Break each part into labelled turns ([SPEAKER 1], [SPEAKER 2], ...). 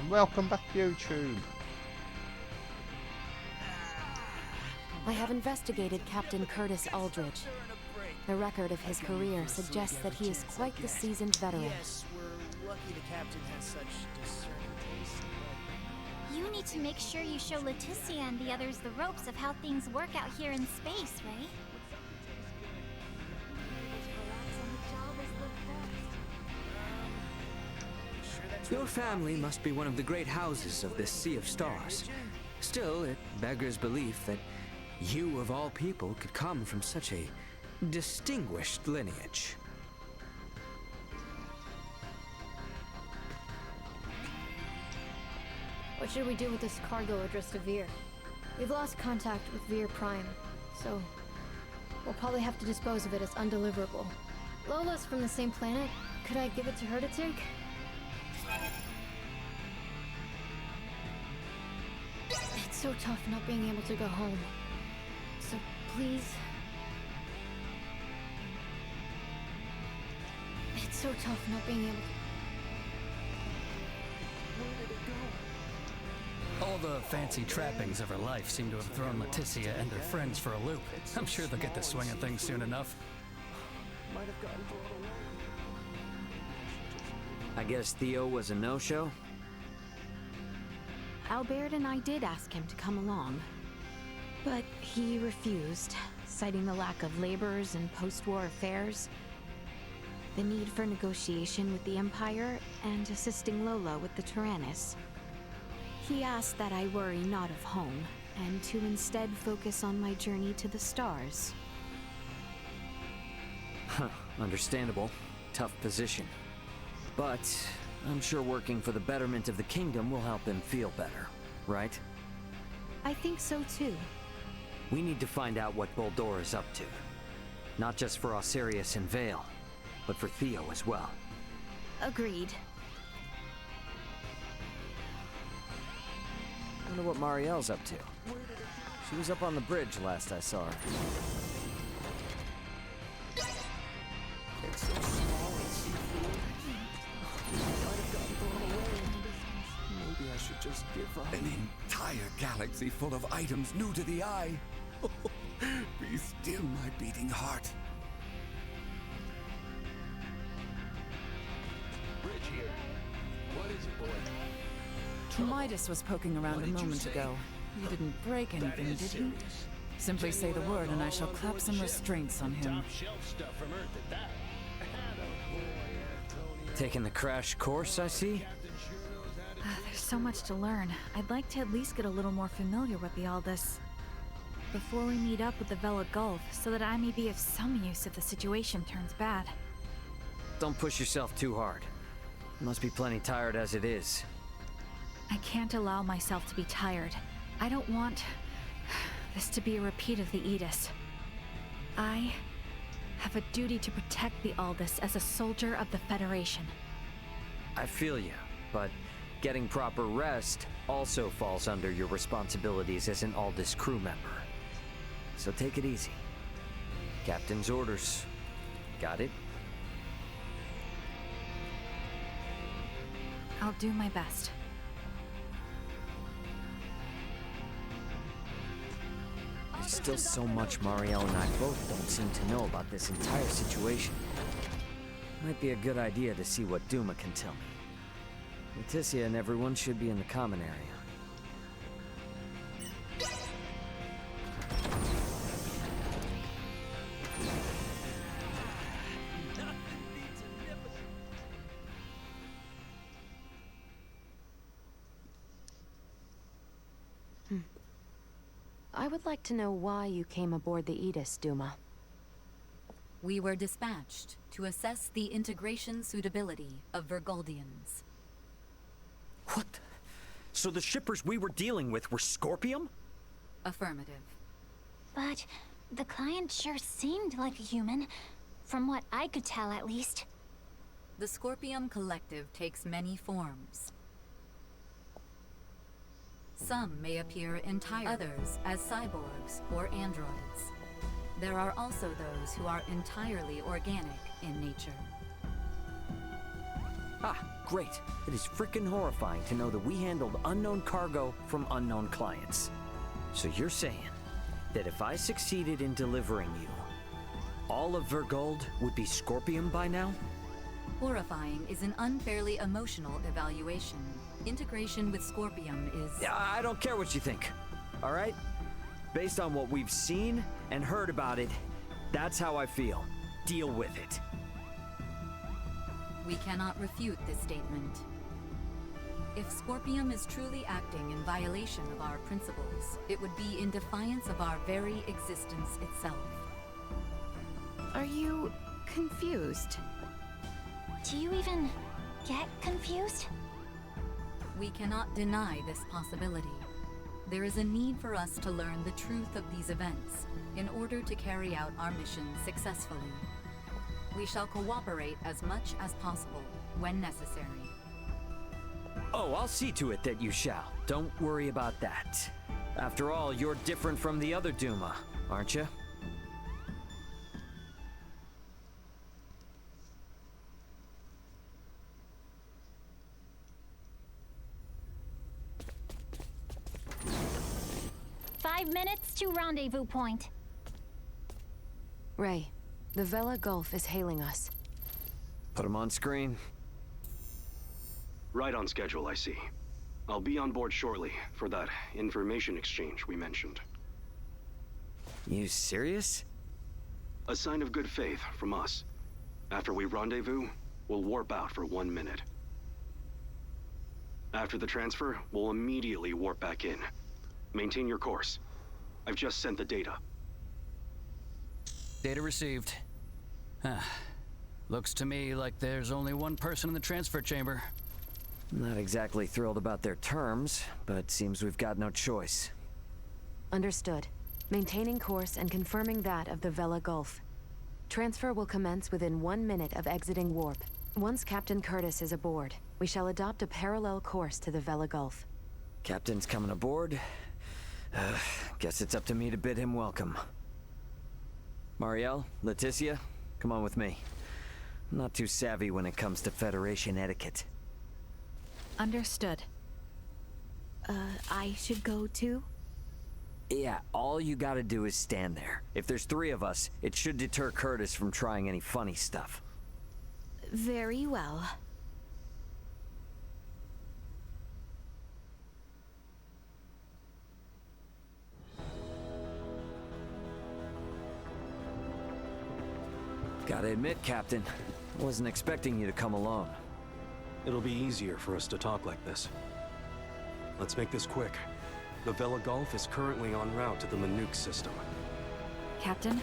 [SPEAKER 1] and welcome back YouTube.
[SPEAKER 2] I have investigated Captain Curtis Aldridge. The record of his career suggests that he is quite the seasoned veteran.
[SPEAKER 3] Yes, we're lucky the captain has such discerning taste.
[SPEAKER 4] You need to make sure you show Leticia and the others the ropes of how things work out here in space, right?
[SPEAKER 5] Your family must be one of the great houses of this sea of stars. Still, it beggars belief that you, of all people, could come from such a distinguished lineage.
[SPEAKER 6] What should we do with this cargo addressed to Veer? We've lost contact with Veer Prime, so we'll probably have to dispose of it as undeliverable. Lola's from the same planet. Could I give it to her to take? It's so tough not being able to go home. So please... It's so tough not being able to...
[SPEAKER 7] All the fancy trappings of her life seem to have thrown Leticia and their friends for a loop. I'm sure they'll get the swing of things soon enough.
[SPEAKER 5] I guess Theo was a no-show?
[SPEAKER 2] Albert and I did ask him to come along, but he refused, citing the lack of laborers and post-war affairs, the need for negotiation with the Empire, and assisting Lola with the Tyrannus. He asked that I worry not of home, and to instead focus on my journey to the stars.
[SPEAKER 5] Huh, understandable. Tough position. But I'm sure working for the betterment of the kingdom will help him feel better, right?
[SPEAKER 2] I think so too.
[SPEAKER 5] We need to find out what Boldor is up to. Not just for Osirius and Vale, but for Theo as well.
[SPEAKER 2] Agreed.
[SPEAKER 5] I wonder what Marielle's up to. She was up on the bridge last I saw her.
[SPEAKER 3] It's so small and see-through. Might have gotten thrown away. Maybe I should just give up.
[SPEAKER 8] An entire galaxy full of items new to the eye. Be still, my beating heart.
[SPEAKER 9] Bridge here. What is it, boy?
[SPEAKER 10] Midas was poking around a moment ago. You didn't break anything, did you? Simply say the word and I shall clap some restraints on him.
[SPEAKER 5] Taking the crash course, I see?
[SPEAKER 11] There's so much to learn. I'd like to at least get a little more familiar with the Aldous before we meet up with the Vela Gulf, so that I may be of some use if the situation turns bad.
[SPEAKER 5] Don't push yourself too hard. You must be plenty tired as it is.
[SPEAKER 11] I can't allow myself to be tired. I don't want this to be a repeat of the Aegis. I have a duty to protect the Aldous as a soldier of the Federation.
[SPEAKER 5] I feel you, but getting proper rest also falls under your responsibilities as an Aldous crew member. So take it easy. Captain's orders. Got it?
[SPEAKER 11] I'll do my best.
[SPEAKER 5] There's still so much Marielle and I both don't seem to know about this entire situation. Might be a good idea to see what Duma can tell me. Leticia and everyone should be in the common area.
[SPEAKER 2] I would like to know why you came aboard the Aegis, Duma.
[SPEAKER 12] We were dispatched to assess the integration suitability of Virgoldians.
[SPEAKER 5] What? So the shippers we were dealing with were Scorpium?
[SPEAKER 12] Affirmative.
[SPEAKER 4] But the client sure seemed like a human, from what I could tell at least.
[SPEAKER 12] The Scorpium Collective takes many forms. Some may appear entire, others as cyborgs or androids. There are also those who are entirely organic in nature.
[SPEAKER 5] Ah, great. It is frickin' horrifying to know that we handled unknown cargo from unknown clients. So you're saying that if I succeeded in delivering you, all of Vergold would be Scorpium by now?
[SPEAKER 12] Horrifying is an unfairly emotional evaluation. Integration with Scorpium is...
[SPEAKER 5] Yeah, I don't care what you think, all right? Based on what we've seen and heard about it, that's how I feel. Deal with it.
[SPEAKER 12] We cannot refute this statement. If Scorpium is truly acting in violation of our principles, it would be in defiance of our very existence itself.
[SPEAKER 2] Are you confused?
[SPEAKER 4] Do you even get confused?
[SPEAKER 12] We cannot deny this possibility. There is a need for us to learn the truth of these events in order to carry out our mission successfully. We shall cooperate as much as possible when necessary.
[SPEAKER 5] Oh, I'll see to it that you shall. Don't worry about that. After all, you're different from the other Duma, aren't you?
[SPEAKER 4] Minutes to rendezvous point.
[SPEAKER 2] Ray, the Vela Gulf is hailing us.
[SPEAKER 5] Put him on screen.
[SPEAKER 1] Right on schedule, I see. I'll be on board shortly for that information exchange we mentioned.
[SPEAKER 5] You serious?
[SPEAKER 1] A sign of good faith from us. After we rendezvous, we'll warp out for 1 minute. After the transfer, we'll immediately warp back in. Maintain your course. I've just sent the data.
[SPEAKER 7] Data received. Looks to me like there's only one person in the transfer chamber.
[SPEAKER 5] Not exactly thrilled about their terms, but seems we've got no choice.
[SPEAKER 2] Understood. Maintaining course and confirming that of the Vela Gulf. Transfer will commence within 1 minute of exiting warp. Once Captain Curtis is aboard, we shall adopt a parallel course to the Vela Gulf.
[SPEAKER 5] Captain's coming aboard. Guess it's up to me to bid him welcome. Marielle, Leticia, come on with me. I'm not too savvy when it comes to Federation etiquette.
[SPEAKER 11] Understood.
[SPEAKER 2] I should go too?
[SPEAKER 5] Yeah, all you gotta do is stand there. If there's 3 of us, it should deter Curtis from trying any funny stuff.
[SPEAKER 2] Very well.
[SPEAKER 5] Gotta admit, Captain, wasn't expecting you to come alone.
[SPEAKER 1] It'll be easier for us to talk like this. Let's make this quick. The Vela Gulf is currently en route to the Manuk system.
[SPEAKER 11] Captain,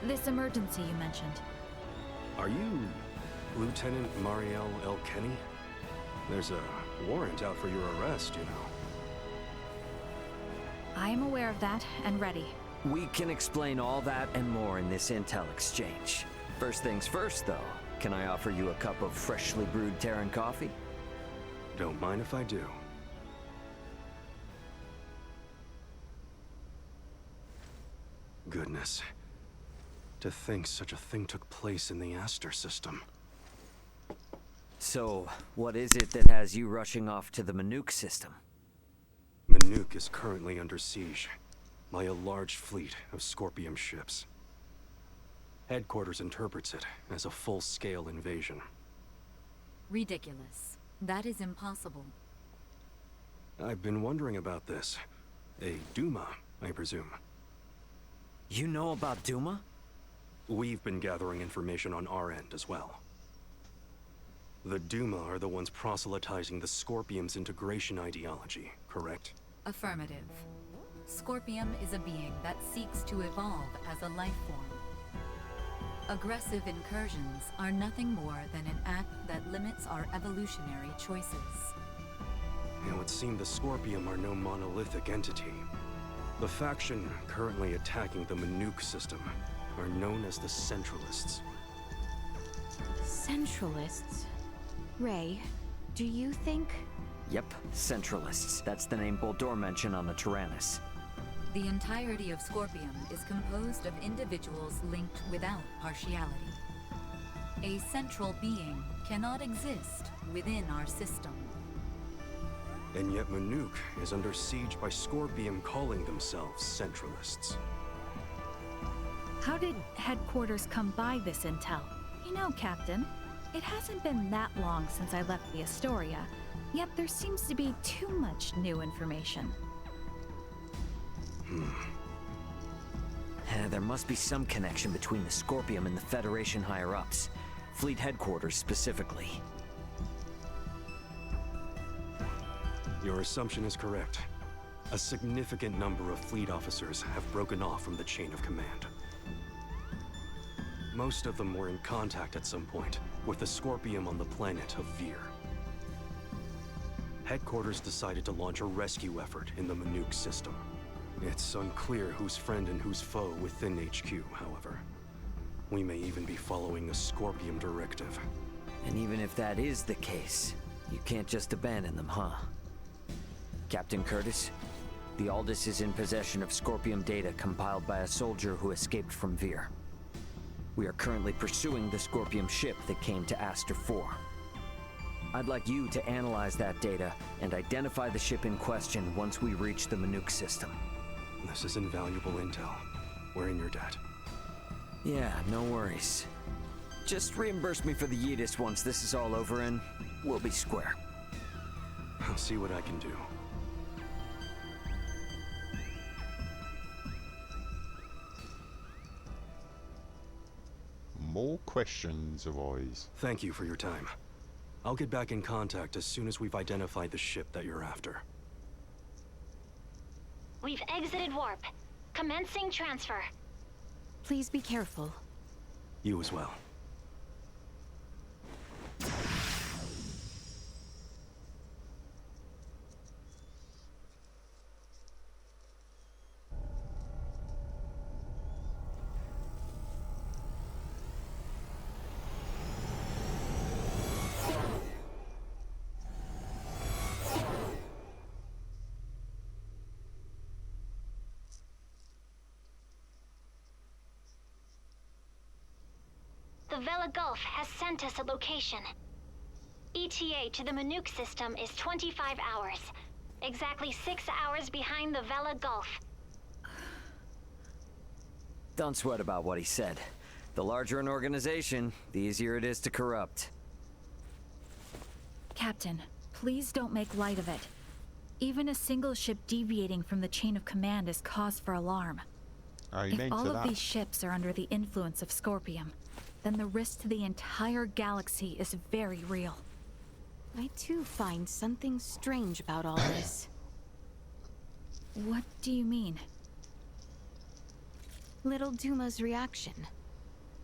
[SPEAKER 11] this emergency you mentioned.
[SPEAKER 1] Are you Lieutenant Marielle L. Kenny? There's a warrant out for your arrest, you know.
[SPEAKER 11] I am aware of that and ready.
[SPEAKER 5] We can explain all that and more in this intel exchange. First things first, though. Can I offer you a cup of freshly brewed Terran coffee?
[SPEAKER 1] Don't mind if I do. Goodness. To think such a thing took place in the Aster system.
[SPEAKER 5] So, what is it that has you rushing off to the Manuk system?
[SPEAKER 1] Manuk is currently under siege by a large fleet of Scorpium ships. Headquarters interprets it as a full-scale invasion.
[SPEAKER 12] Ridiculous. That is impossible.
[SPEAKER 1] I've been wondering about this. A Duma, I presume.
[SPEAKER 5] You know about Duma?
[SPEAKER 1] We've been gathering information on our end as well. The Duma are the ones proselytizing the Scorpium's integration ideology, correct?
[SPEAKER 12] Affirmative. Scorpium is a being that seeks to evolve as a life form. Aggressive incursions are nothing more than an act that limits our evolutionary choices.
[SPEAKER 1] It would seem the Scorpium are no monolithic entity. The faction currently attacking the Manuk system are known as the Centralists.
[SPEAKER 2] Centralists? Ray, do you think...
[SPEAKER 5] Yep, Centralists. That's the name Boldor mentioned on the Tyrannus.
[SPEAKER 12] The entirety of Scorpium is composed of individuals linked without partiality. A central being cannot exist within our system.
[SPEAKER 1] And yet Manuk is under siege by Scorpium calling themselves Centralists.
[SPEAKER 11] How did headquarters come by this intel? You know, Captain, it hasn't been that long since I left the Astoria, yet there seems to be too much new information.
[SPEAKER 5] There must be some connection between the Scorpium and the Federation higher-ups. Fleet headquarters specifically.
[SPEAKER 1] Your assumption is correct. A significant number of fleet officers have broken off from the chain of command. Most of them were in contact at some point with the Scorpium on the planet of Vir. Headquarters decided to launch a rescue effort in the Manuk system. It's unclear who's friend and who's foe within HQ, however. We may even be following a Scorpium directive.
[SPEAKER 5] And even if that is the case, you can't just abandon them, huh? Captain Curtis, the Aldous is in possession of Scorpium data compiled by a soldier who escaped from Vir. We are currently pursuing the Scorpium ship that came to Aster 4. I'd like you to analyze that data and identify the ship in question once we reach the Manuk system.
[SPEAKER 1] This is invaluable intel. We're in your debt.
[SPEAKER 5] Yeah, no worries. Just reimburse me for the Yidis once this is all over and we'll be square.
[SPEAKER 1] I'll see what I can do.
[SPEAKER 13] More questions arise.
[SPEAKER 1] Thank you for your time. I'll get back in contact as soon as we've identified the ship that you're after.
[SPEAKER 4] We've exited warp. Commencing transfer.
[SPEAKER 2] Please be careful.
[SPEAKER 1] You as well.
[SPEAKER 4] The Vela Gulf has sent us a location. ETA to the Manuk system is 25 hours. Exactly 6 hours behind the Vela Gulf.
[SPEAKER 5] Don't sweat about what he said. The larger an organization, the easier it is to corrupt.
[SPEAKER 11] Captain, please don't make light of it. Even a single ship deviating from the chain of command is cause for alarm. If all of these ships are under the influence of Scorpium, then the risk to the entire galaxy is very real.
[SPEAKER 2] I too find something strange about all this.
[SPEAKER 11] What do you mean?
[SPEAKER 2] Little Duma's reaction.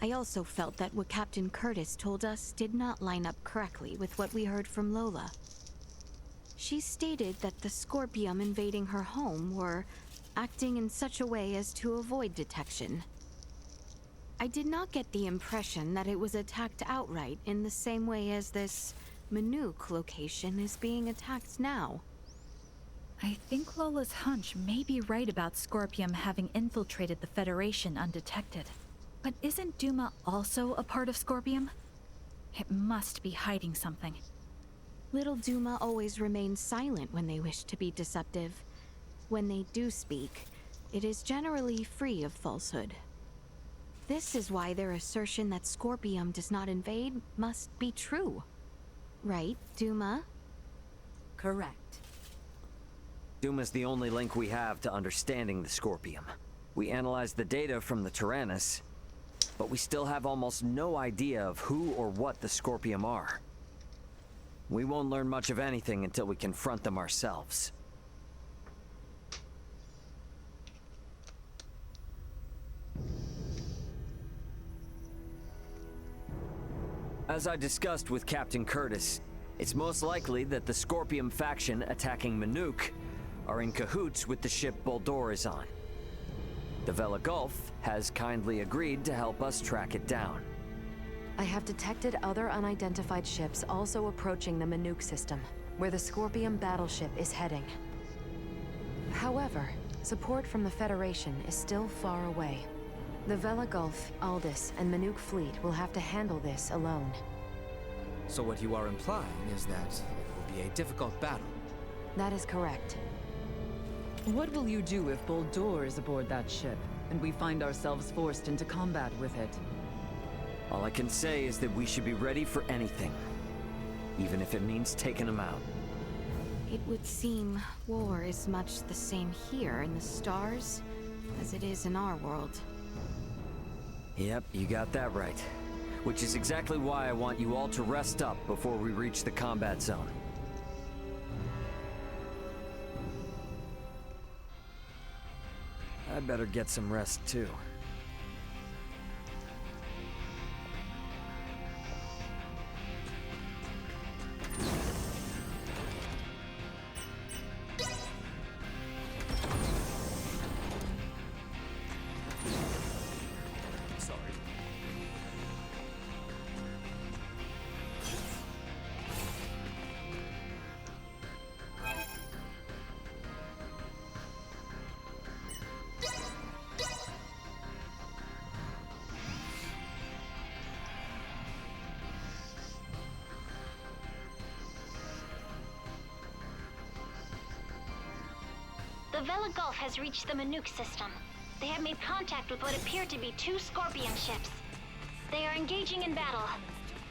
[SPEAKER 2] I also felt that what Captain Curtis told us did not line up correctly with what we heard from Lola. She stated that the Scorpium invading her home were acting in such a way as to avoid detection. I did not get the impression that it was attacked outright in the same way as this Manuk location is being attacked now.
[SPEAKER 11] I think Lola's hunch may be right about Scorpium having infiltrated the Federation undetected. But isn't Duma also a part of Scorpium? It must be hiding something.
[SPEAKER 2] Little Duma always remains silent when they wish to be deceptive. When they do speak, it is generally free of falsehood. This is why their assertion that Scorpium does not invade must be true. Right, Duma?
[SPEAKER 12] Correct.
[SPEAKER 5] Duma's the only link we have to understanding the Scorpium. We analyzed the data from the Tyrannus, but we still have almost no idea of who or what the Scorpium are. We won't learn much of anything until we confront them ourselves. As I discussed with Captain Curtis, it's most likely that the Scorpium faction attacking Manuk are in cahoots with the ship Boldor is on. The Vela Gulf has kindly agreed to help us track it down.
[SPEAKER 14] I have detected other unidentified ships also approaching the Manuk system, where the Scorpium battleship is heading. However, support from the Federation is still far away. The Vela Gulf, Aldous, and Manuk fleet will have to handle this alone.
[SPEAKER 15] So what you are implying is that it will be a difficult battle.
[SPEAKER 14] That is correct.
[SPEAKER 10] What will you do if Boldor is aboard that ship, and we find ourselves forced into combat with it?
[SPEAKER 5] All I can say is that we should be ready for anything, even if it means taking them out.
[SPEAKER 2] It would seem war is much the same here in the stars as it is in our world.
[SPEAKER 5] Yep, you got that right. Which is exactly why I want you all to rest up before we reach the combat zone. I better get some rest too.
[SPEAKER 4] The Vela Gulf has reached the Manook system. They have made contact with what appear to be 2 Scorpium ships. They are engaging in battle.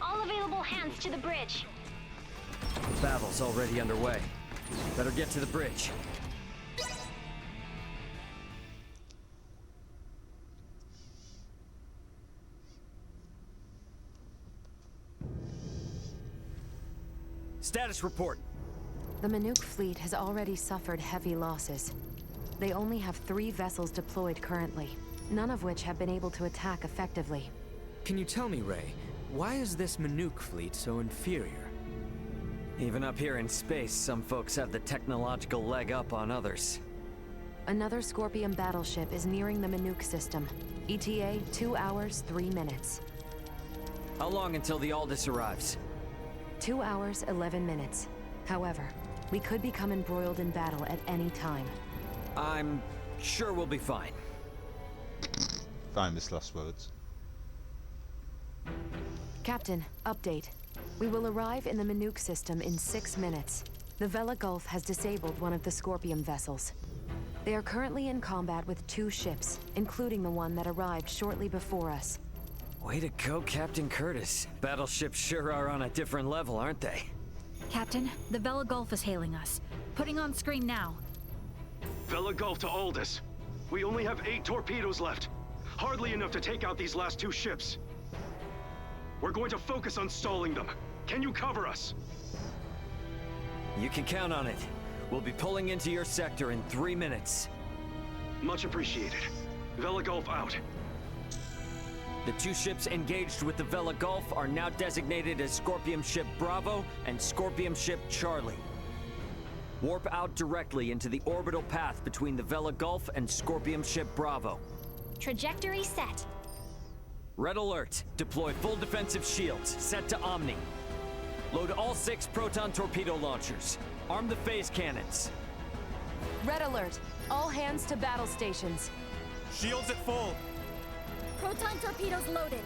[SPEAKER 4] All available hands to the bridge.
[SPEAKER 5] The battle's already underway. Better get to the bridge. Status report.
[SPEAKER 14] The Manook fleet has already suffered heavy losses. They only have 3 vessels deployed currently, none of which have been able to attack effectively.
[SPEAKER 15] Can you tell me, Ray, why is this Manook fleet so inferior?
[SPEAKER 5] Even up here in space, some folks have the technological leg up on others.
[SPEAKER 14] Another Scorpium battleship is nearing the Manook system. ETA 2 hours, 3 minutes.
[SPEAKER 5] How long until the Aldous arrives?
[SPEAKER 14] 2 hours, 11 minutes. However, we could become embroiled in battle at any time.
[SPEAKER 5] I'm sure we'll be fine.
[SPEAKER 13] Famous last words.
[SPEAKER 14] Captain, update. We will arrive in the Manook system in 6 minutes. The Vela Gulf has disabled one of the Scorpium vessels. They are currently in combat with 2 ships, including the one that arrived shortly before us.
[SPEAKER 5] Way to go, Captain Curtis. Battleships sure are on a different level, aren't they?
[SPEAKER 11] Captain, the Vela Gulf is hailing us. Putting on screen now.
[SPEAKER 1] Vela Gulf to Aldous. We only have 8 torpedoes left. Hardly enough to take out these last 2 ships. We're going to focus on stalling them. Can you cover us?
[SPEAKER 5] You can count on it. We'll be pulling into your sector in 3 minutes.
[SPEAKER 1] Much appreciated. Vela Gulf out.
[SPEAKER 5] The 2 ships engaged with the Vela Gulf are now designated as Scorpium Ship Bravo and Scorpium Ship Charlie. Warp out directly into the orbital path between the Vela Gulf and Scorpium Ship Bravo.
[SPEAKER 4] Trajectory set.
[SPEAKER 5] Red alert. Deploy full defensive shields. Set to Omni. Load all 6 proton torpedo launchers. Arm the phase cannons.
[SPEAKER 14] Red alert. All hands to battle stations.
[SPEAKER 16] Shields at full.
[SPEAKER 17] Proton torpedoes loaded.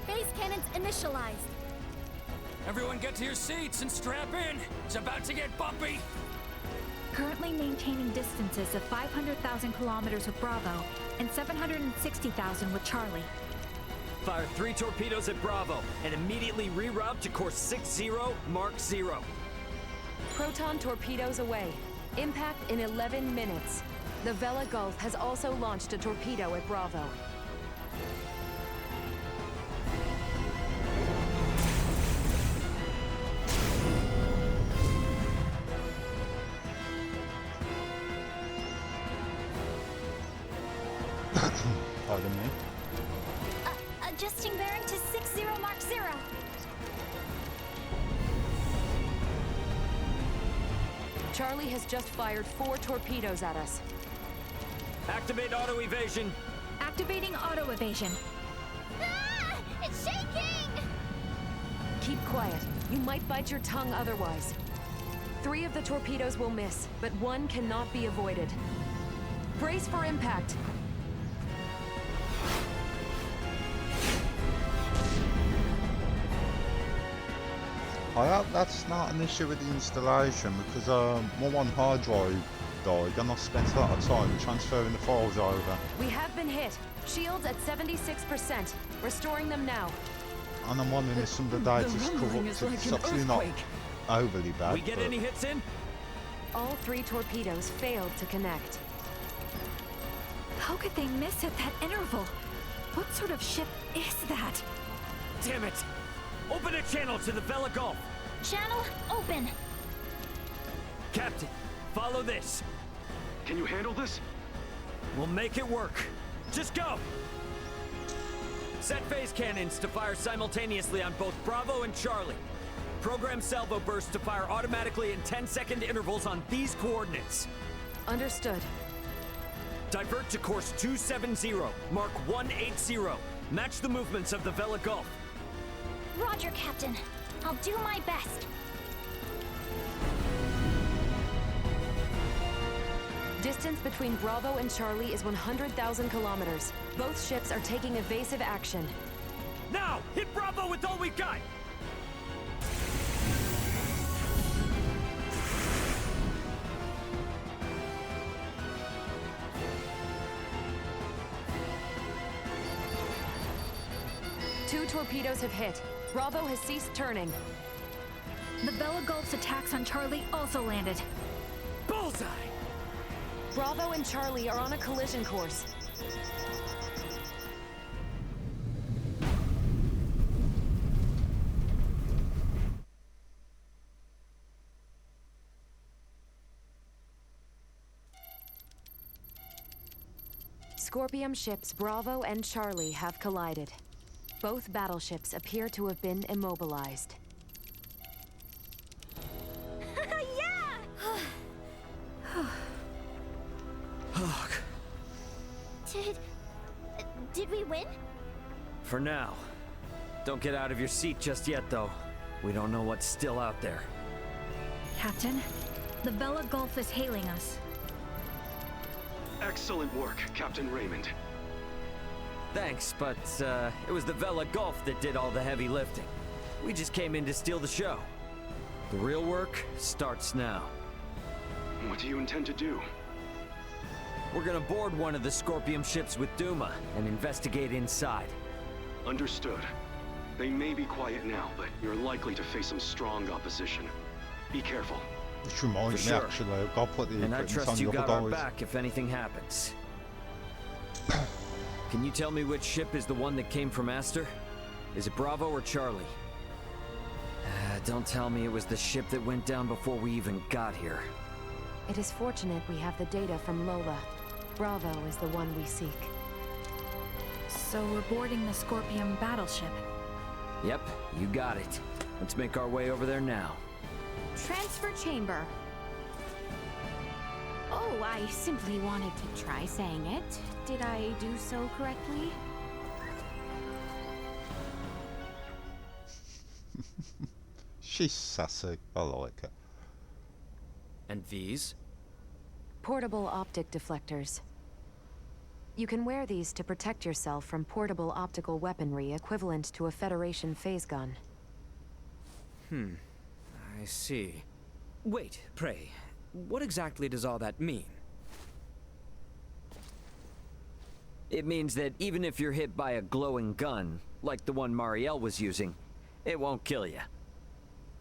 [SPEAKER 17] Phase cannons initialized.
[SPEAKER 7] Everyone get to your seats and strap in. It's about to get bumpy.
[SPEAKER 11] Currently maintaining distances of 500,000 kilometers with Bravo and 760,000 with Charlie.
[SPEAKER 5] Fire 3 torpedoes at Bravo and immediately reroute to course 60 Mark 0.
[SPEAKER 14] Proton torpedoes away. Impact in 11 minutes. The Vela Gulf has also launched a torpedo at Bravo.
[SPEAKER 13] Pardon me.
[SPEAKER 17] Adjusting bearing to 60 Mark 0.
[SPEAKER 14] Charlie has just fired 4 torpedoes at us.
[SPEAKER 5] Activate auto evasion.
[SPEAKER 11] Activating auto evasion.
[SPEAKER 17] Ah! It's shaking!
[SPEAKER 14] Keep quiet. You might bite your tongue otherwise. 3 of the torpedoes will miss, but 1 cannot be avoided. Brace for impact.
[SPEAKER 13] That's not an issue with the installation because my one hard drive died and I spent a lot of time transferring the files over.
[SPEAKER 14] We have been hit. Shields at 76%. Restoring them now.
[SPEAKER 13] And I'm wondering if some of the data's corrupted. It's actually not overly bad.
[SPEAKER 5] We get any hits in?
[SPEAKER 14] All 3 torpedoes failed to connect.
[SPEAKER 11] How could they miss at that interval? What sort of ship is that?
[SPEAKER 5] Damn it! Open a channel to the Vela Gulf!
[SPEAKER 17] Channel open.
[SPEAKER 5] Captain, follow this.
[SPEAKER 1] Can you handle this?
[SPEAKER 5] We'll make it work. Just go! Set phase cannons to fire simultaneously on both Bravo and Charlie. Program salvo bursts to fire automatically in 10-second intervals on these coordinates.
[SPEAKER 14] Understood.
[SPEAKER 5] Divert to course 270, mark 180. Match the movements of the Vela Gulf.
[SPEAKER 17] Roger, Captain. I'll do my best.
[SPEAKER 14] Distance between Bravo and Charlie is 100,000 kilometers. Both ships are taking evasive action.
[SPEAKER 5] Now! Hit Bravo with all we've got!
[SPEAKER 14] Two torpedoes have hit. Bravo has ceased turning.
[SPEAKER 11] The Vela Gulf's attacks on Charlie also landed.
[SPEAKER 5] Bullseye!
[SPEAKER 14] Bravo and Charlie are on a collision course. Scorpium ships Bravo and Charlie have collided. Both battleships appear to have been immobilized.
[SPEAKER 17] Did we win?
[SPEAKER 5] For now. Don't get out of your seat just yet, though. We don't know what's still out there.
[SPEAKER 11] Captain, the Vela Gulf is hailing us.
[SPEAKER 1] Excellent work, Captain Raymond.
[SPEAKER 5] Thanks, but it was the Vela Gulf that did all the heavy lifting. We just came in to steal the show. The real work starts now.
[SPEAKER 1] What do you intend to do?
[SPEAKER 5] We're gonna board one of the Scorpium ships with Duma and investigate inside.
[SPEAKER 1] Understood. They may be quiet now, but you're likely to face some strong opposition. Be careful.
[SPEAKER 13] Which reminds me, actually, I've got to put the
[SPEAKER 5] And I
[SPEAKER 13] equipment
[SPEAKER 5] trust
[SPEAKER 13] on
[SPEAKER 5] you
[SPEAKER 13] the
[SPEAKER 5] got
[SPEAKER 13] other
[SPEAKER 5] our
[SPEAKER 13] guys.
[SPEAKER 5] back if anything happens. Can you tell me which ship is the one that came from Aster? Is it Bravo or Charlie? Don't tell me it was the ship that went down before we even got here.
[SPEAKER 14] It is fortunate we have the data from Lola. Bravo is the one we seek.
[SPEAKER 11] So we're boarding the Scorpium battleship.
[SPEAKER 5] Yep, you got it. Let's make our way over there now.
[SPEAKER 2] Transfer chamber. Oh, I simply wanted to try saying it. Did I do so correctly?
[SPEAKER 13] She's sassy. I like her.
[SPEAKER 15] And these?
[SPEAKER 14] Portable optic deflectors. You can wear these to protect yourself from portable optical weaponry equivalent to a Federation phase gun.
[SPEAKER 15] I see. Wait, pray. What exactly does all that mean?
[SPEAKER 5] It means that even if you're hit by a glowing gun, like the one Marielle was using, it won't kill you.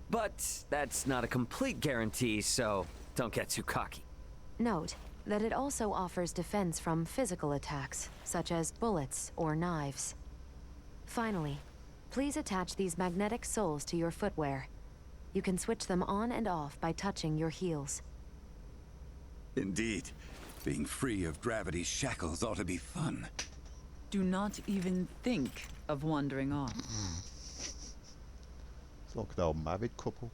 [SPEAKER 5] But that's not a complete guarantee, so don't get too cocky.
[SPEAKER 14] Note that it also offers defense from physical attacks, such as bullets or knives. Finally, please attach these magnetic soles to your footwear. You can switch them on and off by touching your heels.
[SPEAKER 8] Indeed. Being free of gravity's shackles ought to be fun.
[SPEAKER 10] Do not even think of wandering off.
[SPEAKER 13] It's like an old married couple.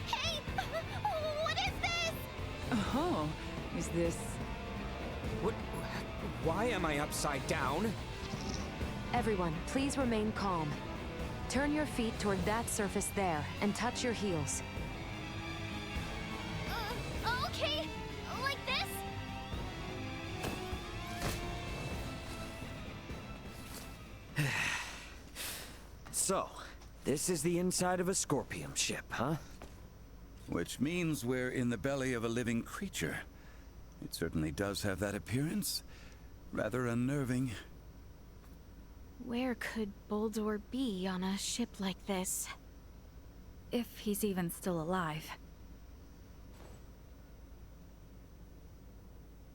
[SPEAKER 17] Hey!
[SPEAKER 15] What? Why am I upside down?
[SPEAKER 14] Everyone, please remain calm. Turn your feet toward that surface there, and touch your heels.
[SPEAKER 17] Okay. Like this?
[SPEAKER 5] So, this is the inside of a Scorpium ship, huh?
[SPEAKER 8] Which means we're in the belly of a living creature. It certainly does have that appearance. Rather unnerving.
[SPEAKER 2] Where could Boldor be on a ship like this?
[SPEAKER 11] If he's even still alive.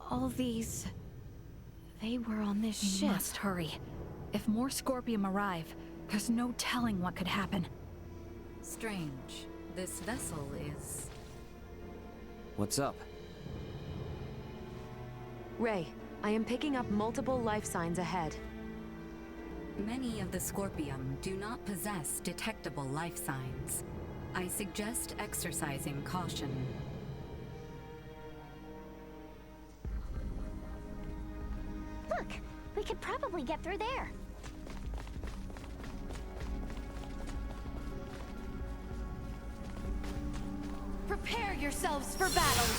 [SPEAKER 2] All these... they were on this ship.
[SPEAKER 11] We must hurry. If more Scorpium arrive, there's no telling what could happen.
[SPEAKER 12] Strange. This vessel is...
[SPEAKER 5] What's up?
[SPEAKER 14] Ray, I am picking up multiple life signs ahead.
[SPEAKER 12] Many of the Scorpium do not possess detectable life signs. I suggest exercising caution.
[SPEAKER 17] Look, we could probably get through there.
[SPEAKER 2] Prepare yourselves for battle!
[SPEAKER 12] In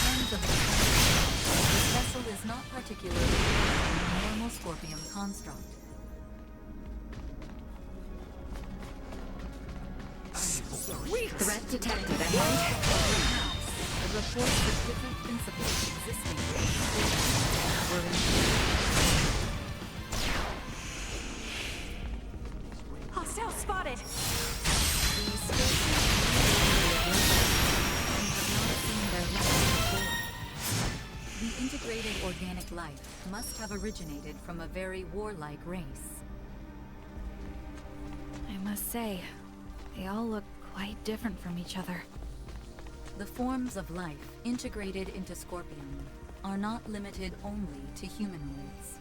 [SPEAKER 12] terms of this vessel is not particularly a normal Scorpium construct. Threat detected ahead. It reports that different principles existing were
[SPEAKER 11] Hostile spotted!
[SPEAKER 12] These spaces have not seen their life before. The integrated organic life must have originated from a very warlike race.
[SPEAKER 11] I must say, they all look quite different from each other.
[SPEAKER 12] The forms of life integrated into Scorpium are not limited only to humanoids.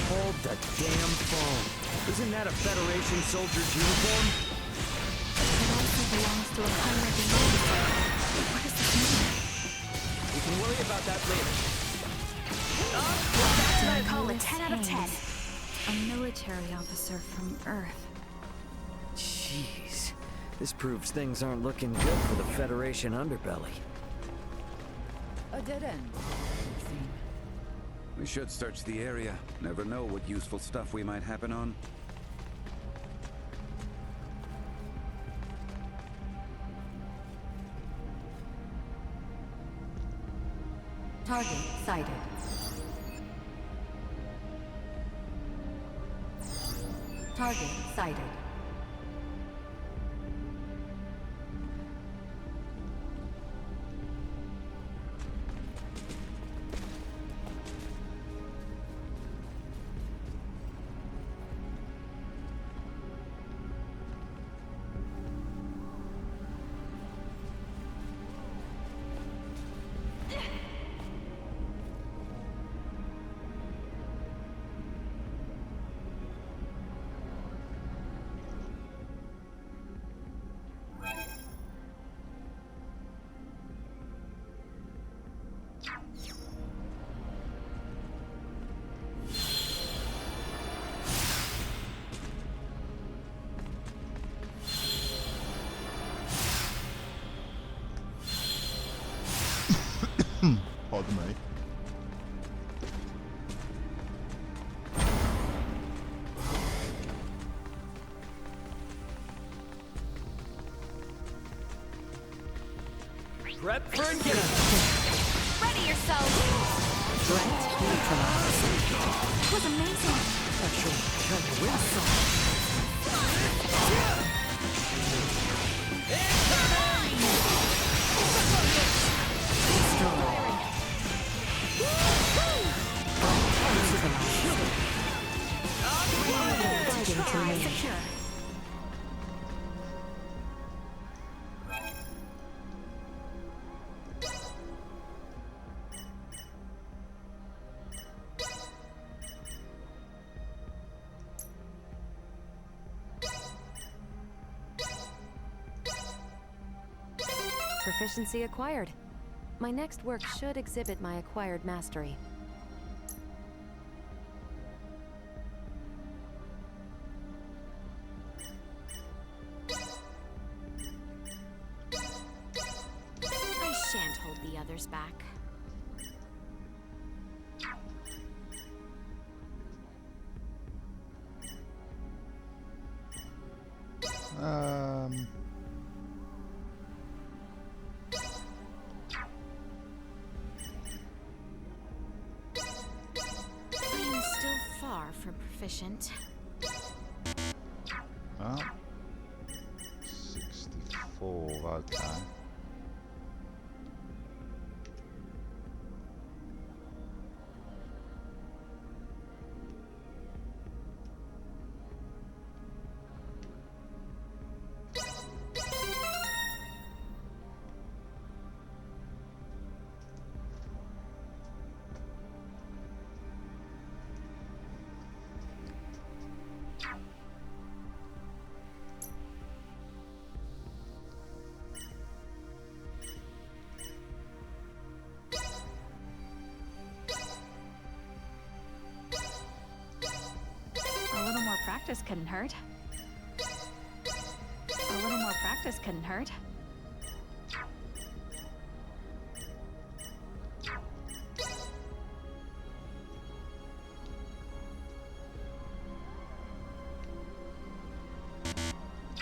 [SPEAKER 5] Hold the damn phone. Isn't that a Federation soldier's uniform?
[SPEAKER 11] It also belongs to a high-ranking officer. What does this mean?
[SPEAKER 15] We can worry about that later.
[SPEAKER 11] That's
[SPEAKER 17] what I call a 10 out of 10.
[SPEAKER 11] A military officer from Earth.
[SPEAKER 5] Jeez. This proves things aren't looking good for the Federation underbelly.
[SPEAKER 10] A dead end.
[SPEAKER 8] We should search the area. Never know what useful stuff we might happen on.
[SPEAKER 12] Target sighted. Target sighted.
[SPEAKER 13] Pardon me.
[SPEAKER 15] Prep for engagement.
[SPEAKER 2] Ready yourself!
[SPEAKER 11] Threat neutralized. It was amazing. Secure.
[SPEAKER 14] Proficiency acquired. My next work should exhibit my acquired mastery.
[SPEAKER 2] I shan't hold the others back. I am still far from proficient.
[SPEAKER 13] Oh. 64, okay.
[SPEAKER 11] A little more practice couldn't hurt. A little more practice couldn't hurt.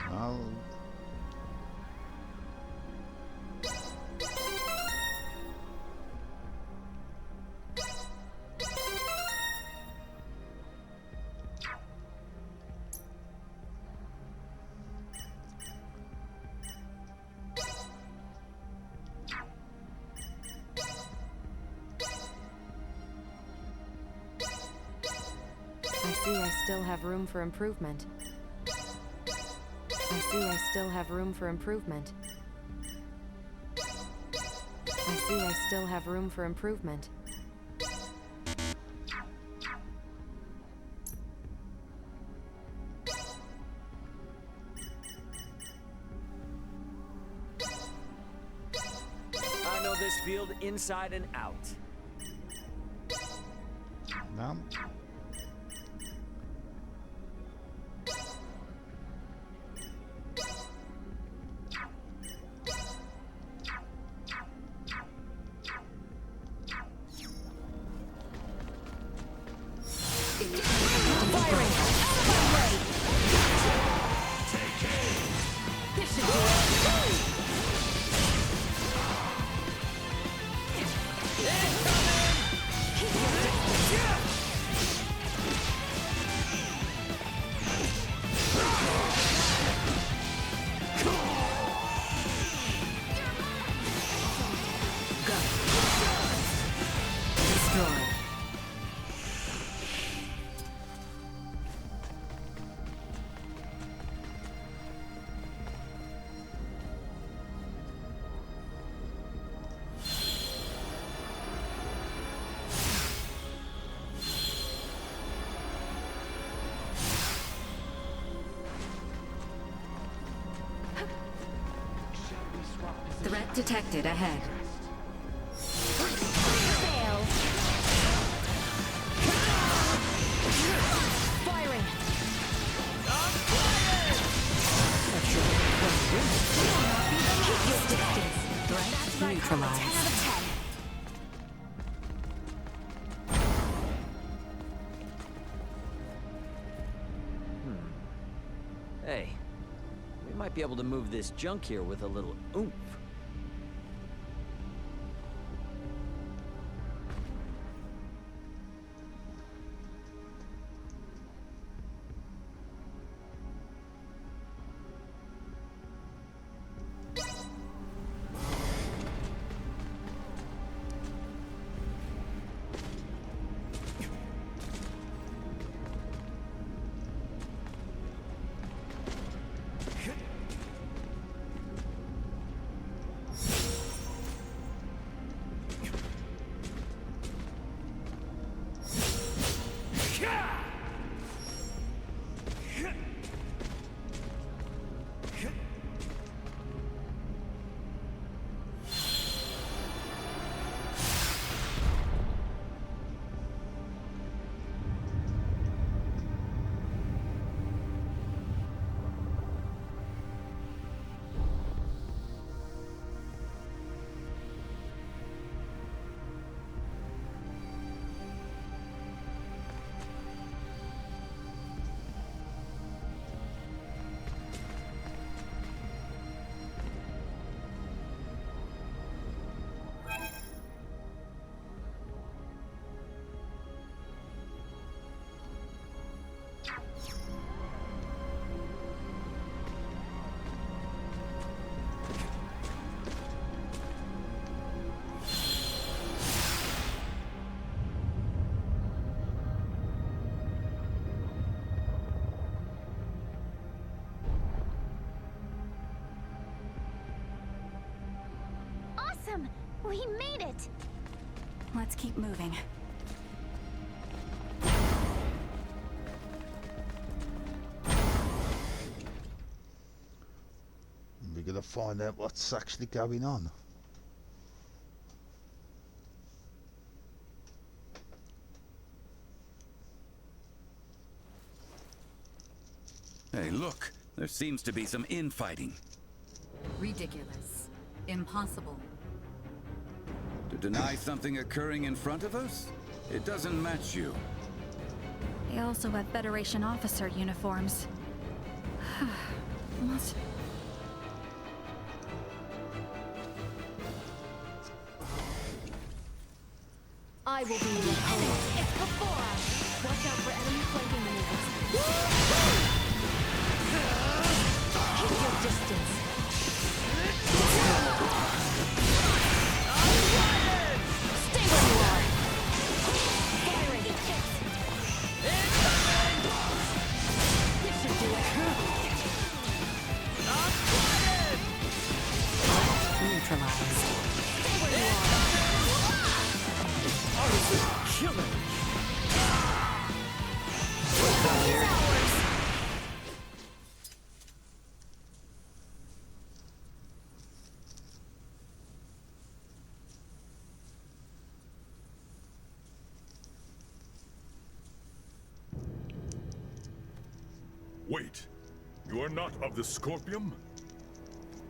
[SPEAKER 13] No.
[SPEAKER 14] I see I still have room for improvement. I see I still have room for improvement. I see I still have room for improvement.
[SPEAKER 5] I know this field inside and out.
[SPEAKER 13] No.
[SPEAKER 12] Threat detected ahead.
[SPEAKER 2] Fail. Firing. Keep your distance. Threat neutralized. 10 out of 10.
[SPEAKER 5] Hey, we might be able to move this junk here with a little oomph.
[SPEAKER 17] We made it!
[SPEAKER 11] Let's keep moving.
[SPEAKER 13] We're gonna find out what's actually going on.
[SPEAKER 8] Hey, look! There seems to be some infighting.
[SPEAKER 12] Ridiculous. Impossible.
[SPEAKER 8] To deny something occurring in front of us? It doesn't match you.
[SPEAKER 11] They also have Federation officer uniforms. Must...
[SPEAKER 2] I will be your opponent. It's before us. Watch out for enemy flanking maneuvers. Keep your distance. Stay where you are. Firing it. This should do it.
[SPEAKER 10] Neutralized.
[SPEAKER 2] Stay where you are.
[SPEAKER 5] Killer!
[SPEAKER 16] Wait, you are not of the Scorpium?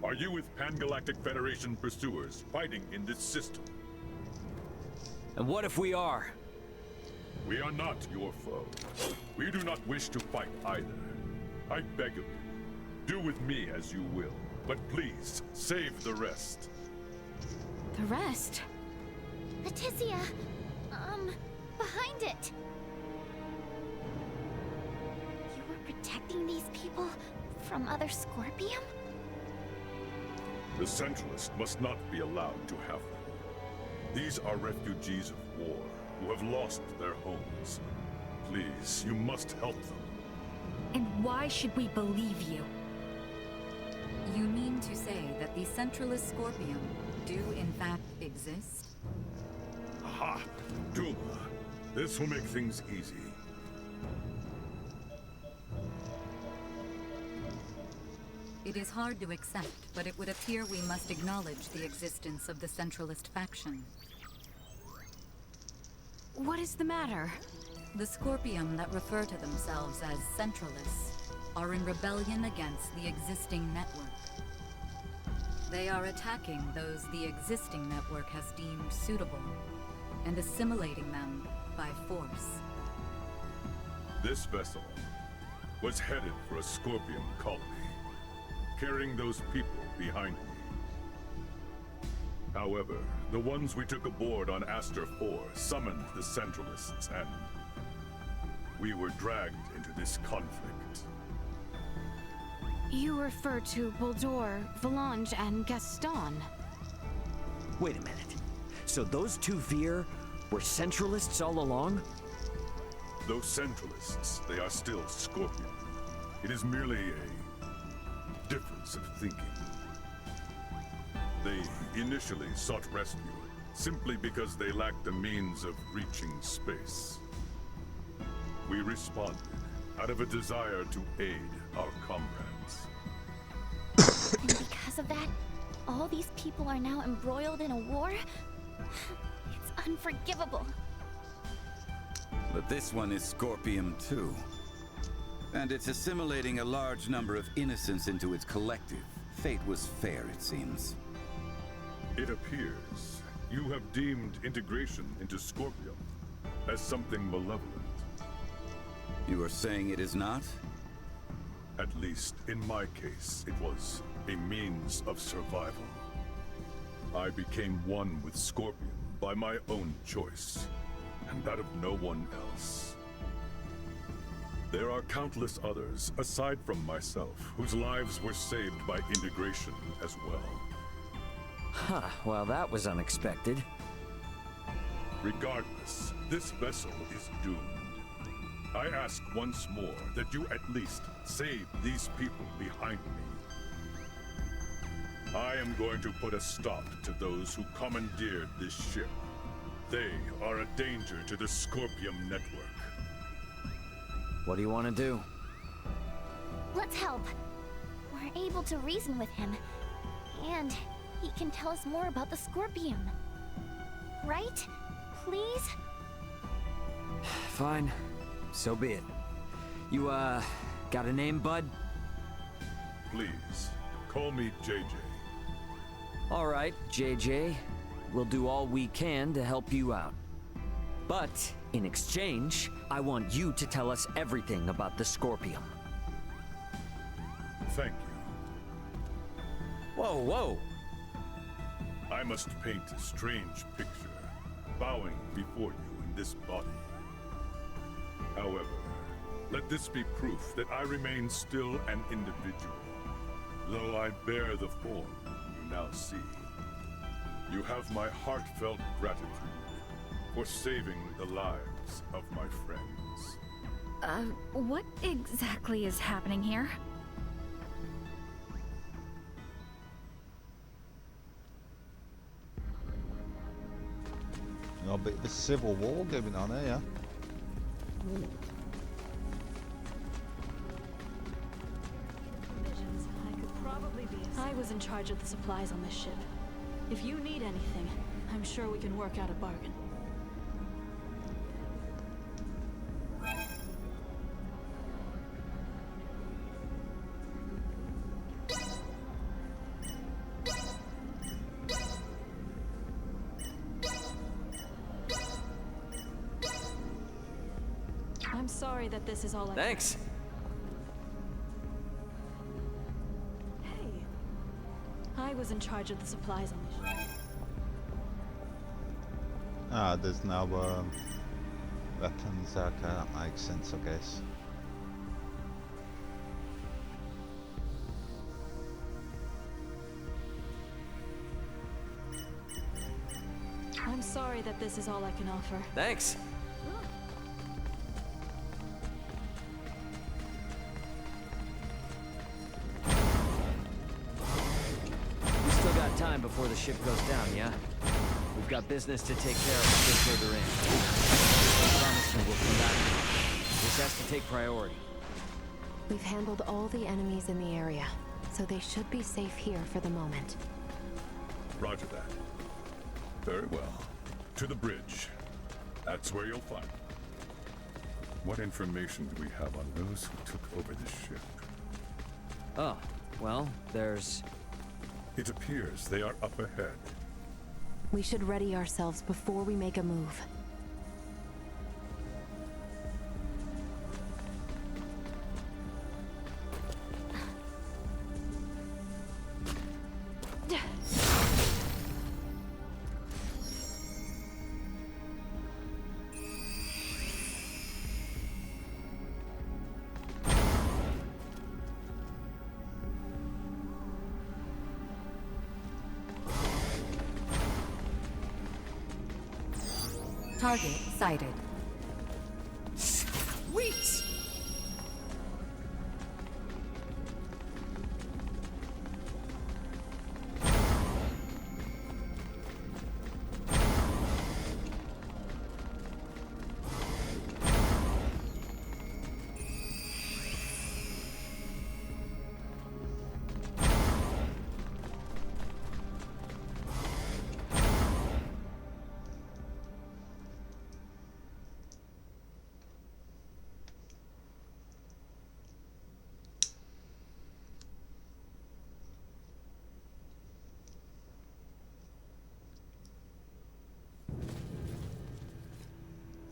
[SPEAKER 16] Are you with Pan-Galactic Federation pursuers fighting in this system?
[SPEAKER 5] And what if we are?
[SPEAKER 16] We are not your foe. We do not wish to fight either. I beg of you, do with me as you will, but please, save the rest.
[SPEAKER 2] The rest?
[SPEAKER 17] Leticia, behind it. You were protecting these people from other Scorpium?
[SPEAKER 16] The Centralist must not be allowed to have them. These are refugees of war who have lost their homes. Please, you must help them.
[SPEAKER 11] And why should we believe you?
[SPEAKER 12] You mean to say that the Centralist Scorpium do in fact exist?
[SPEAKER 16] Aha! Duma, this will make things easy.
[SPEAKER 12] It is hard to accept, but it would appear we must acknowledge the existence of the Centralist faction.
[SPEAKER 2] What is the matter?
[SPEAKER 12] The Scorpium that refer to themselves as Centralists are in rebellion against the existing network. They are attacking those the existing network has deemed suitable and assimilating them by force.
[SPEAKER 16] This vessel was headed for a Scorpium colony, carrying those people behind me. However, the ones we took aboard on Aster 4 summoned the Centralists, and we were dragged into this conflict.
[SPEAKER 2] You refer to Bulldor, Valange, and Gaston.
[SPEAKER 5] Wait a minute. So those two Veer were Centralists all along?
[SPEAKER 16] Those Centralists, they are still Scorpion. It is merely a difference of thinking. They initially sought rescue simply because they lacked the means of reaching space. We responded out of a desire to aid our comrades.
[SPEAKER 17] And because of that, all these people are now embroiled in a war? It's unforgivable.
[SPEAKER 8] But this one is Scorpium too. And it's assimilating a large number of innocents into its collective. Fate was fair, it seems.
[SPEAKER 16] It appears you have deemed integration into Scorpium as something malevolent.
[SPEAKER 8] You are saying it is not?
[SPEAKER 16] At least, in my case, it was a means of survival. I became one with Scorpion by my own choice, and that of no one else. There are countless others, aside from myself, whose lives were saved by integration as well.
[SPEAKER 5] Huh, well that was unexpected.
[SPEAKER 16] Regardless, this vessel is doomed. I ask once more that you at least save these people behind me. I am going to put a stop to those who commandeered this ship. They are a danger to the Scorpium network.
[SPEAKER 5] What do you want to do?
[SPEAKER 17] Let's help. We're able to reason with him. And he can tell us more about the Scorpium. Right? Please?
[SPEAKER 5] Fine. So be it. You, got a name, bud?
[SPEAKER 16] Please, call me JJ.
[SPEAKER 5] All right, JJ. We'll do all we can to help you out. But, in exchange, I want you to tell us everything about the Scorpium.
[SPEAKER 16] Thank you.
[SPEAKER 5] Whoa, whoa!
[SPEAKER 16] I must paint a strange picture, bowing before you in this body. However, let this be proof that I remain still an individual, though I bear the form you now see. You have my heartfelt gratitude for saving the lives of my friends.
[SPEAKER 11] What exactly is happening here?
[SPEAKER 13] A bit of a civil war going on here.
[SPEAKER 18] I was in charge of the supplies on this ship. If you need anything, I'm sure we can work out a bargain. I'm sorry that this is all I...
[SPEAKER 5] Thanks.
[SPEAKER 18] Hey, I was in charge of the supplies on this ship.
[SPEAKER 13] Ah, there's no weapons. Okay, that makes sense, I guess.
[SPEAKER 18] I'm sorry that this is all I can offer.
[SPEAKER 5] Thanks. We still got time before the ship goes down, yeah? We've got business to take care of a bit further in. I promise you we'll come back. This has to take priority.
[SPEAKER 14] We've handled all the enemies in the area, so they should be safe here for the moment.
[SPEAKER 16] Roger that. Very well. To the bridge. That's where you'll find them. What information do we have on those who took over the ship?
[SPEAKER 5] Oh, well, there's...
[SPEAKER 16] It appears they are up ahead.
[SPEAKER 14] We should ready ourselves before we make a move.
[SPEAKER 12] Target sighted.
[SPEAKER 5] Sweet!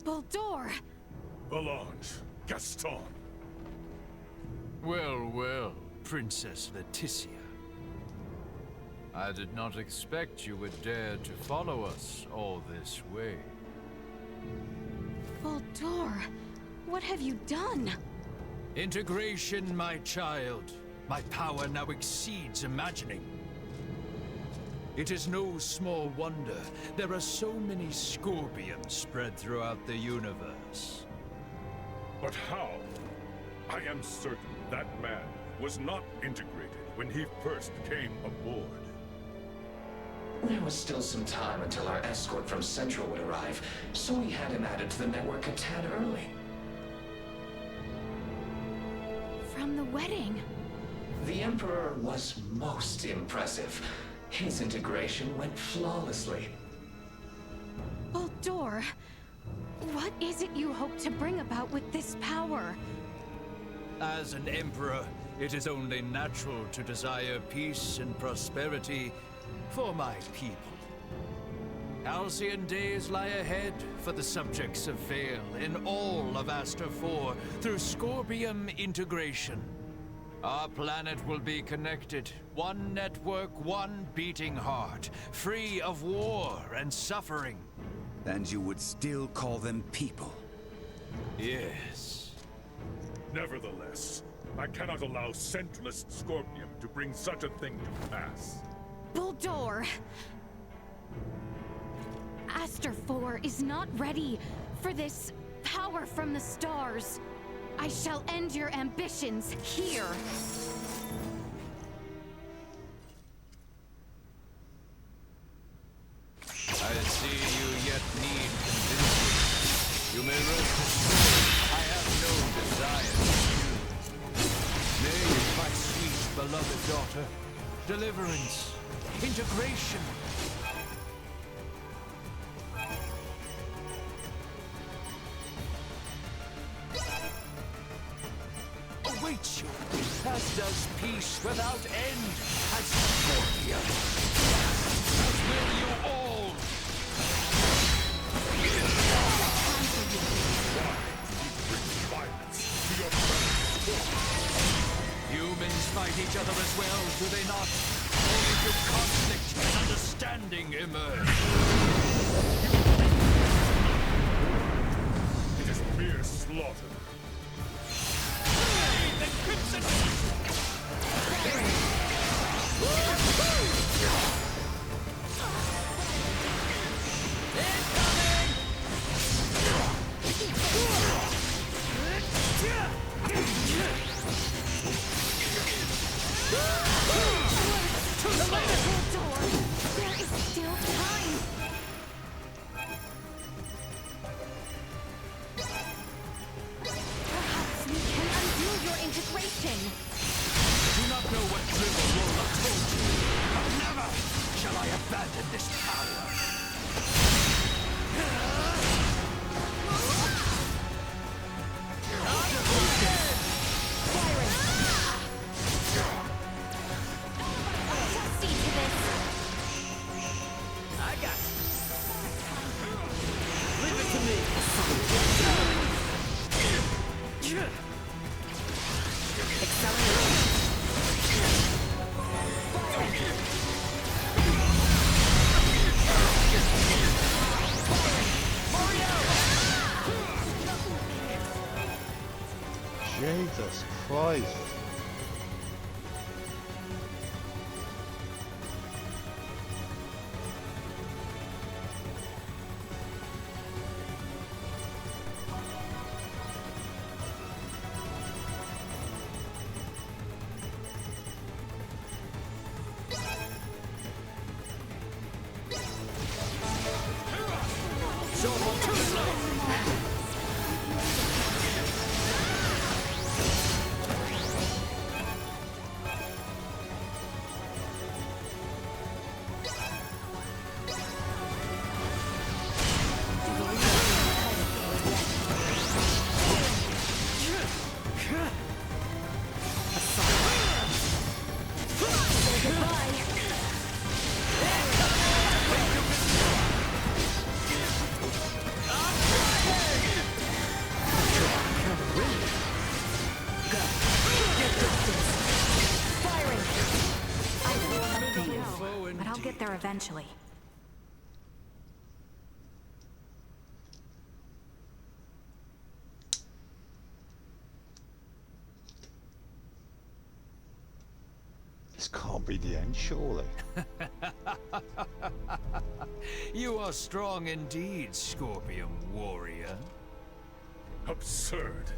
[SPEAKER 18] Baldur!
[SPEAKER 16] Volange, Gaston.
[SPEAKER 9] Well, well, Princess Leticia. I did not expect you would dare to follow us all this way.
[SPEAKER 18] Baldur! What have you done?
[SPEAKER 9] Integration, my child. My power now exceeds imagining. It is no small wonder there are so many Scorpions spread throughout the universe.
[SPEAKER 16] But how? I am certain that man was not integrated when he first came aboard.
[SPEAKER 19] There was still some time until our escort from Central would arrive, so we had him added to the network a tad early.
[SPEAKER 2] From the wedding.
[SPEAKER 19] The Emperor was most impressive. His integration went flawlessly.
[SPEAKER 2] Baldur, what is it you hope to bring about with this power?
[SPEAKER 9] As an emperor, it is only natural to desire peace and prosperity for my people. Halcyon days lie ahead for the subjects of Vale in all of Aster 4 through Scorpium integration. Our planet will be connected, one network, one beating heart, free of war and suffering.
[SPEAKER 8] And you would still call them people?
[SPEAKER 9] Yes.
[SPEAKER 16] Nevertheless, I cannot allow Centralist Scorpium to bring such a thing to pass.
[SPEAKER 2] Baldur! Aster 4 is not ready for this power from the stars. I shall end your ambitions here.
[SPEAKER 9] I see you yet need convincing. You may rest assured I have no desire to kill. Nay, my sweet, beloved daughter. Deliverance. Integration. Awaits you, as does peace without end, as Scorpium. As will you all. Humans fight each other as well, do they not? Only through conflict and understanding emerge.
[SPEAKER 16] It is mere slaughter.
[SPEAKER 9] The Crimson!
[SPEAKER 2] There is still time. Perhaps we can undo your integration.
[SPEAKER 9] I do not know what dribble Lola told you, but never shall I abandon this power.
[SPEAKER 13] Jesus Christ.
[SPEAKER 11] But I'll get there eventually.
[SPEAKER 13] This can't be the end, surely.
[SPEAKER 9] You are strong indeed, Scorpium warrior.
[SPEAKER 16] Absurd.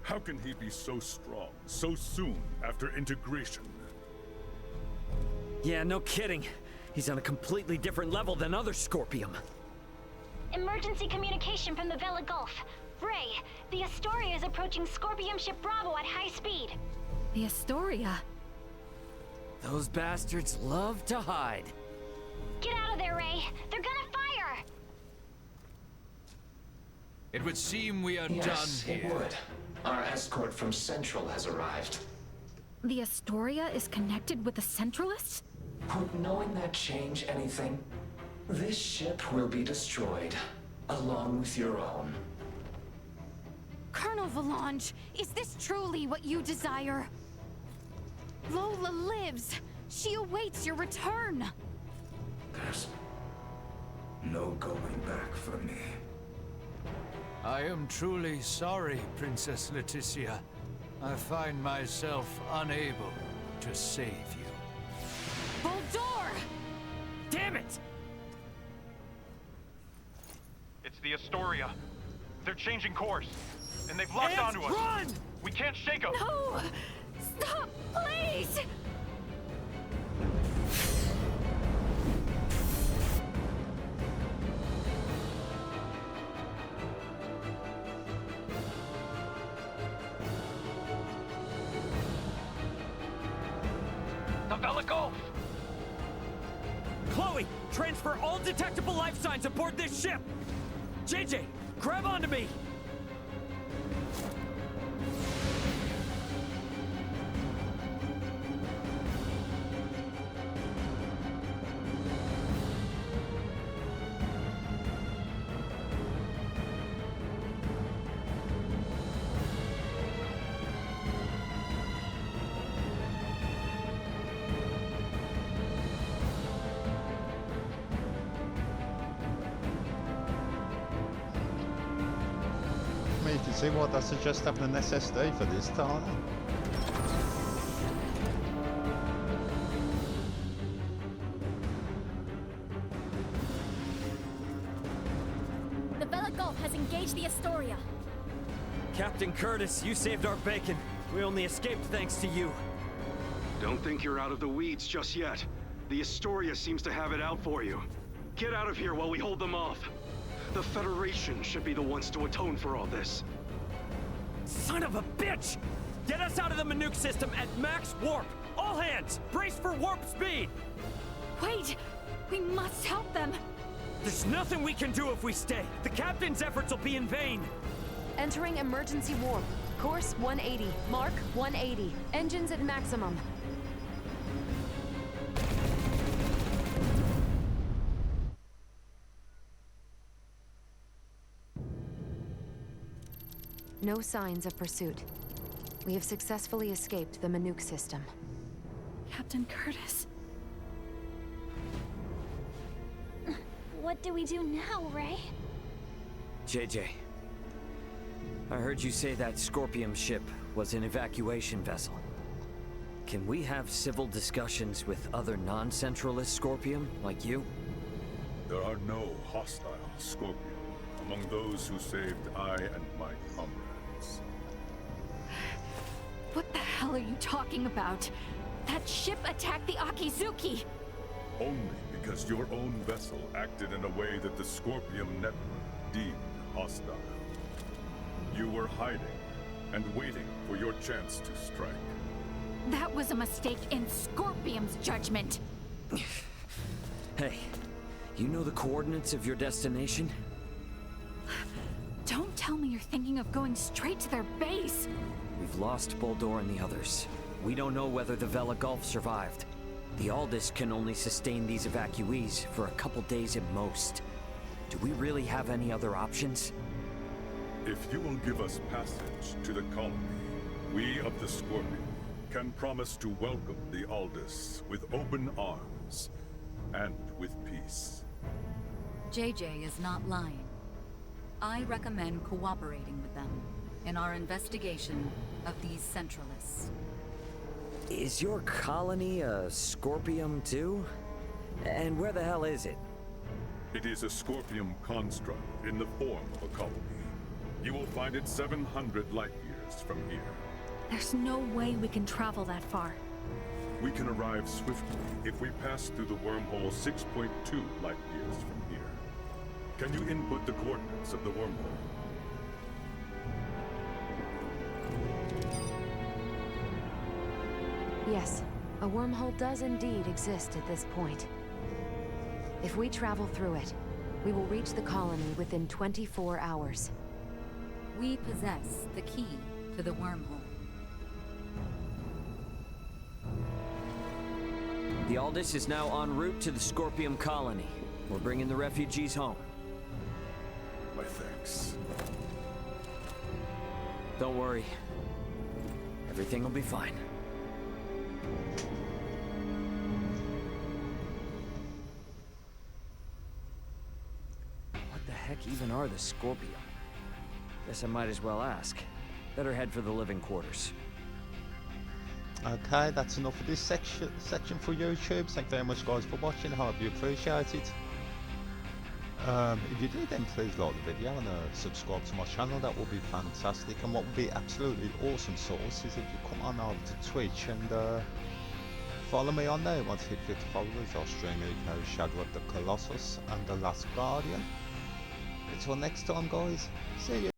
[SPEAKER 16] How can he be so strong so soon after integration?
[SPEAKER 5] Yeah, no kidding. He's on a completely different level than other Scorpium.
[SPEAKER 4] Emergency communication from the Vela Gulf. Ray, the Astoria is approaching Scorpium ship Bravo at high speed.
[SPEAKER 11] The Astoria?
[SPEAKER 5] Those bastards love to hide.
[SPEAKER 4] Get out of there, Ray. They're gonna fire!
[SPEAKER 9] It would seem we are
[SPEAKER 19] Yes,
[SPEAKER 9] done
[SPEAKER 19] it
[SPEAKER 9] here.
[SPEAKER 19] would. Our escort from Central has arrived.
[SPEAKER 11] The Astoria is connected with the Centralist?
[SPEAKER 19] Would knowing that change anything? This ship will be destroyed, along with your own.
[SPEAKER 2] Colonel Valange, is this truly what you desire? Lola lives. She awaits your return.
[SPEAKER 19] There's no going back for me.
[SPEAKER 9] I am truly sorry, Princess Leticia. I find myself unable to save you.
[SPEAKER 2] Boldor!
[SPEAKER 5] Damn it!
[SPEAKER 20] It's the Astoria. They're changing course, and they've locked onto us.
[SPEAKER 5] Run!
[SPEAKER 20] We can't shake them.
[SPEAKER 2] No! Stop, please!
[SPEAKER 20] The Vela Gulf!
[SPEAKER 5] Chloe, transfer all detectable life signs aboard this ship! JJ, grab onto me!
[SPEAKER 13] I mean, you can see why they suggest having an SSD for this, can't you?
[SPEAKER 17] The Vela Gulf has engaged the Astoria.
[SPEAKER 5] Captain Curtis, you saved our bacon. We only escaped thanks to you.
[SPEAKER 1] Don't think you're out of the weeds just yet. The Astoria seems to have it out for you. Get out of here while we hold them off. The Federation should be the ones to atone for all this.
[SPEAKER 5] Son of a bitch! Get us out of the Manuke system at max warp! All hands, brace for warp speed!
[SPEAKER 11] Wait! We must help them!
[SPEAKER 5] There's nothing we can do if we stay. The captain's efforts will be in vain.
[SPEAKER 14] Entering emergency warp. Course 180. Mark 180. Engines at maximum. No signs of pursuit. We have successfully escaped the Manuke system.
[SPEAKER 11] Captain Curtis.
[SPEAKER 17] What do we do now, Ray?
[SPEAKER 5] JJ, I heard you say that Scorpium ship was an evacuation vessel. Can we have civil discussions with other non-Centralist Scorpium, like you?
[SPEAKER 16] There are no hostile Scorpium among those who saved I and my comrades.
[SPEAKER 11] What the hell are you talking about? That ship attacked the Akizuki!
[SPEAKER 16] Only because your own vessel acted in a way that the Scorpium network deemed hostile. You were hiding and waiting for your chance to strike.
[SPEAKER 11] That was a mistake in Scorpium's judgment!
[SPEAKER 5] Hey, you know the coordinates of your destination?
[SPEAKER 11] Don't tell me you're thinking of going straight to their base!
[SPEAKER 5] We've lost Boldor and the others. We don't know whether the Vela Gulf survived. The Aldous can only sustain these evacuees for a couple days at most. Do we really have any other options?
[SPEAKER 16] If you will give us passage to the colony, we of the Scorpion can promise to welcome the Aldous with open arms and with peace.
[SPEAKER 12] JJ is not lying. I recommend cooperating with them in our investigation of these Centralists.
[SPEAKER 5] Is your colony a Scorpium too? And where the hell is it?
[SPEAKER 16] It is a Scorpium construct in the form of a colony. You will find it 700 light years from here.
[SPEAKER 11] There's no way we can travel that far.
[SPEAKER 16] We can arrive swiftly if we pass through the wormhole 6.2 light years from here. Can you input the coordinates of the wormhole?
[SPEAKER 14] Yes, a wormhole does indeed exist at this point. If we travel through it, we will reach the colony within 24 hours.
[SPEAKER 12] We possess the key to the wormhole.
[SPEAKER 5] The Aldous is now en route to the Scorpium colony. We're bringing the refugees home.
[SPEAKER 16] My thanks.
[SPEAKER 5] Don't worry. Everything will be fine. What the heck even are the Scorpium? Guess I might as well ask. Better head for the living quarters.
[SPEAKER 13] Okay, that's enough of this section for YouTube. Thank you very much, guys, for watching. I hope you appreciate it. If you do, then please like the video and subscribe to my channel. That would be fantastic. And what would be absolutely awesome source is if you come on over to Twitch and follow me on there. Once you hit 50 followers, I'll stream Shadow of the Colossus and The Last Guardian. Until next time, guys, see you.